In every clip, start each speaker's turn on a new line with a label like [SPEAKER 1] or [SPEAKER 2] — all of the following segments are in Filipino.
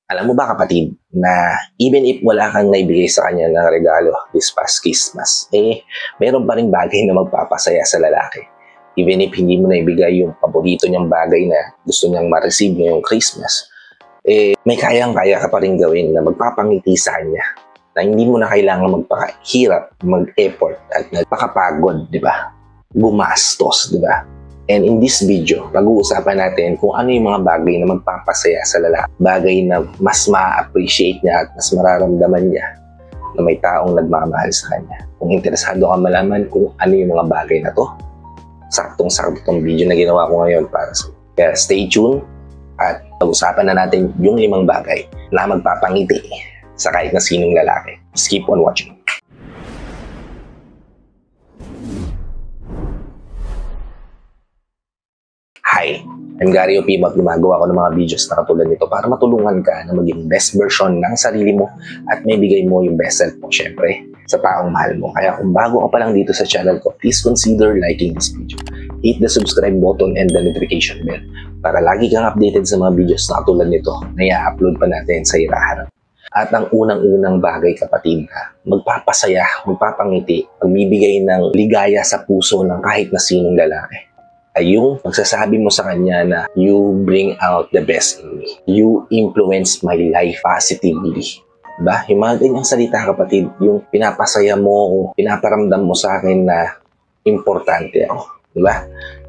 [SPEAKER 1] Alam mo ba kapatid, na even if wala kang naibigay sa kanya ng regalo this past Christmas, meron pa ring bagay na magpapasaya sa lalaki. Even if hindi mo naibigay yung paborito niyang bagay na gusto niyang ma-receive ngayong Christmas, may kayang-kaya ka pa rin gawin na magpapangiti sa kanya. Na hindi mo na kailangan magpakahirap, mag-effort at magpakapagod, di ba? Gumastos, di ba? And in this video, pag-uusapan natin kung ano yung mga bagay na magpapasaya sa lalaki. Bagay na mas ma-appreciate niya at mas mararamdaman niya na may taong nagmamahal sa kanya. Kung interesado ka malaman kung ano yung mga bagay na to, saktong-sakto itong video na ginawa ko ngayon para sa iyo. Kaya stay tuned at pag-usapan na natin yung 5 bagay na magpapangiti sa kahit na sinong lalaki. Just keep on watching. Hi, I'm Gary Opima at gumagawa ko ng mga videos na katulad nito para matulungan ka na maging best version ng sarili mo at may bigay mo yung best self mo syempre sa taong mahal mo. Kaya kung bago ka pa lang dito sa channel ko, please consider liking this video. Hit the subscribe button and the notification bell para lagi kang updated sa mga videos na katulad nito na i-upload pa natin sa iraharap. At ang unang-unang bagay kapatid na magpapasaya, magpapangiti, magbibigay ng ligaya sa puso ng kahit na sinong lalaki ay yung pagsasabi mo sa kanya na you bring out the best in me. You influence my life positively. Diba? Yung mga ganyang salita kapatid, yung pinapasaya mo, pinaparamdam mo sa akin na importante ako. Diba?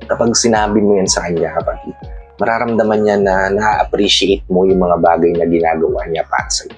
[SPEAKER 1] Kapag sinabi mo yan sa kanya kapatid, mararamdaman niya na na-appreciate mo yung mga bagay na ginagawa niya para sa'yo.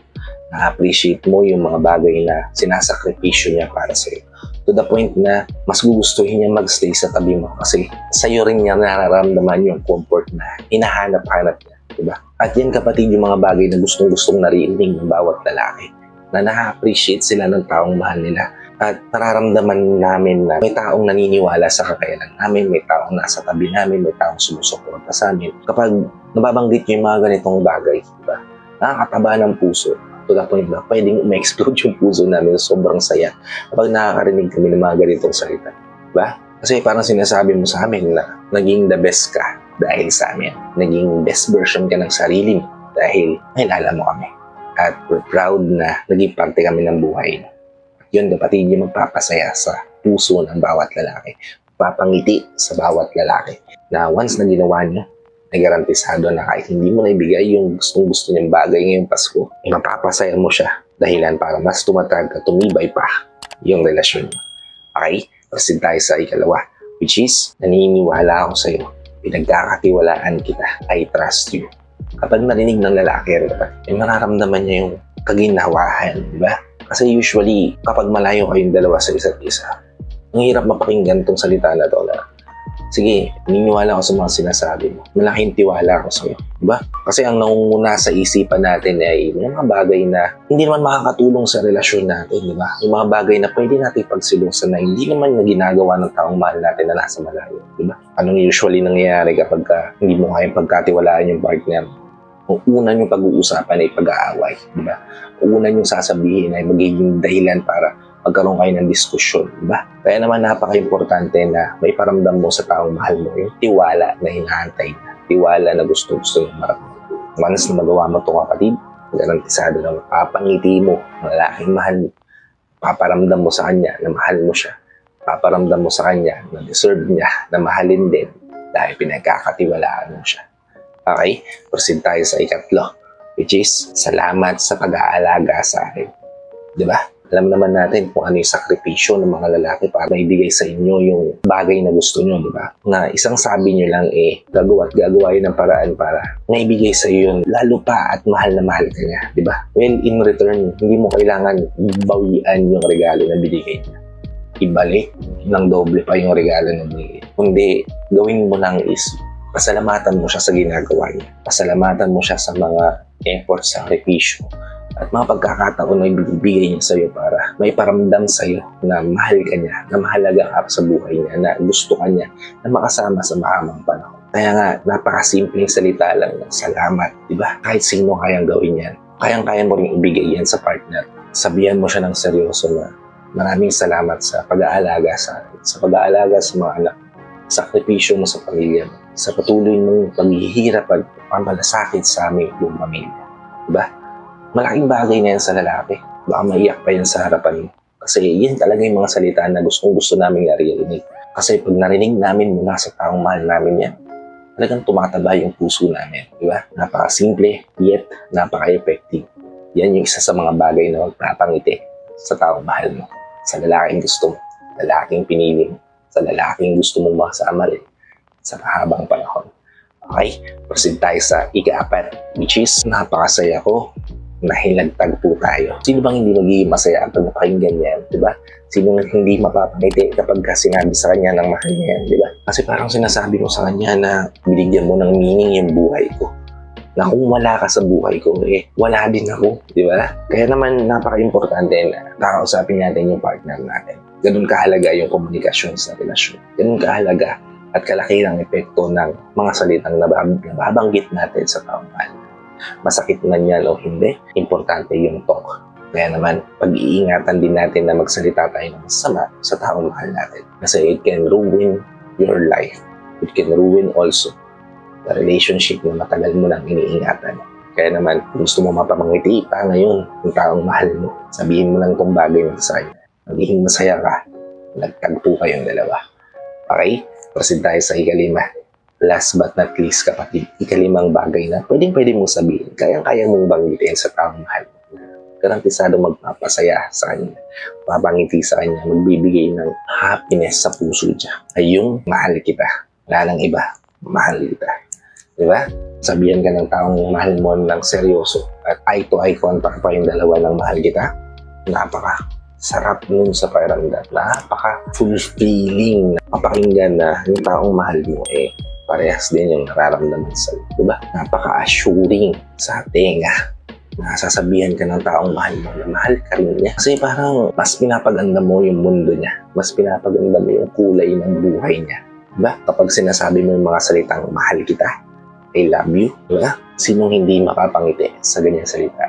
[SPEAKER 1] Na-appreciate mo yung mga bagay na sinasakripisyo niya para sa'yo. To the point na mas gugustuhin niya magstay sa tabi mo kasi sa'yo rin niya nararamdaman yung comfort na hinahanap-hanap niya. Diba? At yan kapatid yung mga bagay na gustong-gustong narinig ng bawat lalaki na na-appreciate sila ng taong mahal nila. At nararamdaman namin na may taong naniniwala sa kakayanan namin, may taong nasa tabi namin, may taong sumusuporta sa amin. Kapag nababanggit yung mga ganitong bagay, diba? Nakakataba ng puso. To the point na pwedeng ma-explode yung puso namin, sobrang saya kapag nakakarinig kami ng mga ganitong salita. Diba? Kasi parang sinasabi mo sa amin na naging the best ka dahil sa amin. Naging best version ka ng sarili mo dahil nilala mo kami. At we're proud na naging parte kami ng buhay. At yun kapatid yung magpapasaya sa puso ng bawat lalaki. Papangiti sa bawat lalaki na once na ginawa niyo, ay garantisado na kahit hindi mo naibigay yung gustong-gusto niyang bagay ngayong Pasko, mapapasaya mo siya dahilan para mas tumatag at tumibay pa yung relasyon niyo. Okay? Proceed tayo sa ikalawa, which is, naniniwala ako sa'yo. Pinagkakatiwalaan kita. I trust you. Kapag narinig ng lalaki, ay mararamdaman niya yung kaginhawahan, di ba? Kasi usually, kapag malayo kayong dalawa sa isa't isa, ang hirap mapakinggan tong salita na to na sige, naniniwala ako sa mga sinasabi mo. Malaking tiwala ako sa'yo. Diba? Kasi ang nangunguna sa isipan natin ay yung mga bagay na hindi naman makakatulong sa relasyon natin. Diba? Yung mga bagay na pwede natin pagsilusan na hindi naman na ginagawa ng taong mahal natin na nasa malayo. Diba? Anong usually nangyayari kapag hindi mo kayang pagkatiwalaan yung partner? Kung una yung pag-uusapan ay pag-aaway. Diba? Kung una yung sasabihin ay magiging dahilan para magkaroon kayo ng diskusyon, diba? Kaya naman napaka-importante na may paramdam mo sa taong mahal mo yung tiwala na hinahantay na. Tiwala na gusto-gusto yung maramdaman. Once na magawa mo ito kapatid, garantisado na mapapangiti mo ang lalaking mahal mo. Paparamdam mo sa kanya na mahal mo siya. Paparamdam mo sa kanya na deserve niya na mahalin din dahil pinagkakatiwalaan mo siya. Okay? Proceed tayo sa ikatlo, which is salamat sa pag-aalaga sa akin. Diba? Alam naman natin kung ano yung sakripisyo ng mga lalaki para maibigay sa inyo yung bagay na gusto nyo, di ba? Na isang sabi nyo lang gagawa at gagawa yun ng paraan para maibigay sa iyo yun, lalo pa at mahal na mahal ka niya, di ba? Well, in return, hindi mo kailangan bawian yung regalo na binigay niya. Ibalik ng doble pa yung regalo na binigay. Kundi, gawin mo lang is pasalamatan mo siya sa ginagawa niya. Pasalamatan mo siya sa mga effort, sakripisyo, at mga pagkakataon na ibibigay niya sa'yo para may paramdam sa'yo na mahal ka niya, na mahalaga ka sa buhay niya, na gusto ka niya, na makasama sa mahamang panahon. Kaya nga, napakasimpleng salita lang ng salamat, di ba? Kahit sino kayang gawin yan. Kayang-kaya mo rin ibigay yan sa partner. Sabihan mo siya ng seryoso na maraming salamat sa pag-aalaga sa akin, sa pag-aalaga sa mga anak, sakripisyo mo sa pamilya mo, sa patuloy mong paghihirap at pamalasakit sa aming buong pamilya. Diba? Malaking bagay na yan sa lalaki. Baka maiyak pa yan sa harapan mo. Kasi yan talaga yung mga salita na gusto namin naririnig. Kasi pag narinig namin mula sa taong mahal namin yan, talagang tumataba yung puso namin. Diba? Napaka-simple, yet napaka-effective. Yan yung isa sa mga bagay na magpapangiti sa taong mahal mo. Sa lalaking gusto mo, lalaking pinili mo, sa lalaking gusto mong makasama rin sa mahabang panahon. Okay? Proceed tayo sa ika-4, which is napakasaya ko na hinagtag po tayo. Sino bang hindi magiging masaya pag napakinggan yan, di ba? Sino hindi mapapangiti kapag sinabi sa kanya ng mahal niya yan, di ba? Kasi parang sinasabi mo sa kanya na binigyan mo ng meaning yung buhay ko. Na kung wala ka sa buhay ko, wala din ako, di ba? Kaya naman napaka-importante na nakausapin natin yung partner natin. Ganun kahalaga yung komunikasyon sa relasyon. Ganun kahalaga at kalaki ng epekto ng mga salitang nababanggit natin sa taong mahal. Masakit man yan o hindi, importante yung talk. Kaya naman, pag-iingatan din natin na magsalita tayo ng masama sa taong mahal natin. Kasi it can ruin your life. It can ruin also the relationship na matagal mo nang iniingatan. Kaya naman, kung gusto mo mapamangiti pa ngayon yung taong mahal mo, sabihin mo lang itong bagay na sa kanya. Magiging masaya ka, nagtagpo kayong dalawa. Okay? Proceed tayo sa ika-5. Last but not least, kapatid, ika-5 bagay na pwede mong sabihin, kayang-kaya mong banggitin sa taong mahal mo. Garantisado magpapasaya sa kanya, mapangiti sa kanya, magbibigay ng happiness sa puso niya. Ay yung mahal kita. Wala nang iba, mahal kita. Diba? Sabihan ka ng taong mahal mo ng seryoso at eye-to-eye contact pa yung dalawa ng mahal kita. Napaka-sarap nun sa pakiramdam. Napaka-fulfilling na mapakinggan na yung taong mahal mo parehas din yung nararamdaman sa'yo. Diba? Napaka-assuring sa tenga. Nasasabihan ka ng taong mahal mo na mahal ka rin niya. Kasi parang mas pinapaganda mo yung mundo niya. Mas pinapaganda mo yung kulay ng buhay niya. Diba? Kapag sinasabi mo yung mga salitang mahal kita, I love you, diba? Sinong hindi makapangiti sa ganyang salita?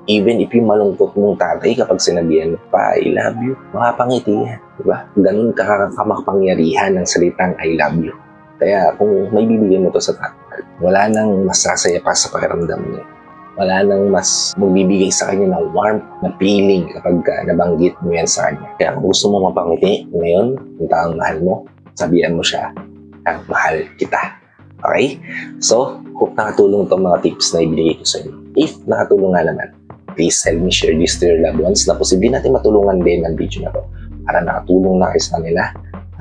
[SPEAKER 1] Even if yung malungkot mong tatay kapag sinabihan mo pa, I love you, makapangiti yan. Diba? Ganun kakapangyarihan ng salitang I love you. Kaya kung may bibigyan mo to sa tatay, wala nang masasaya pa sa pakiramdam niya. Wala nang mas magbibigay sa kanya ng warmth na feeling kapag nabanggit mo yan sa kanya. Kaya kung gusto mo mapangiti ngayon, yung taong mahal mo, sabihan mo siya, ang mahal kita. Okay? So, hope nakatulong itong mga tips na ibigay ko sa inyo. If nakatulong nga naman, please help me share this to your loved ones na posible natin matulungan din ng video na to. Para nakatulong na kayo sa kanila,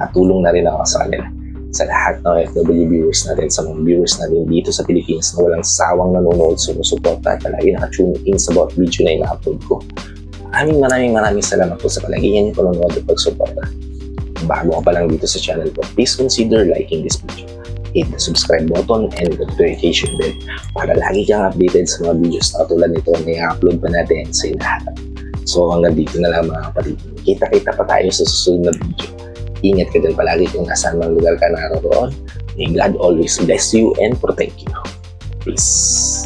[SPEAKER 1] nakatulong na rin ako sa kanila. Sa lahat ng FW viewers natin, sa mga viewers natin dito sa Pilipinas na walang sawang nanonood, sumusuporta at palagi nakatune in sa bawat video na ina-upload ko. Maraming salamat po sa palagihan niyo panonood at pagsuporta. Kung bago ka pa lang dito sa channel ko, please consider liking this video. Hit the subscribe button and the notification bell para lagi kang updated sa mga videos na katulad nito na i-upload pa natin sa lahat. So hanggang dito na lang mga kapatid. Kita-kita pa tayo sa susunod na video. Ingat ka din palagi kung nasaan mang lugar ka naroon. May God always bless you and protect you. Peace.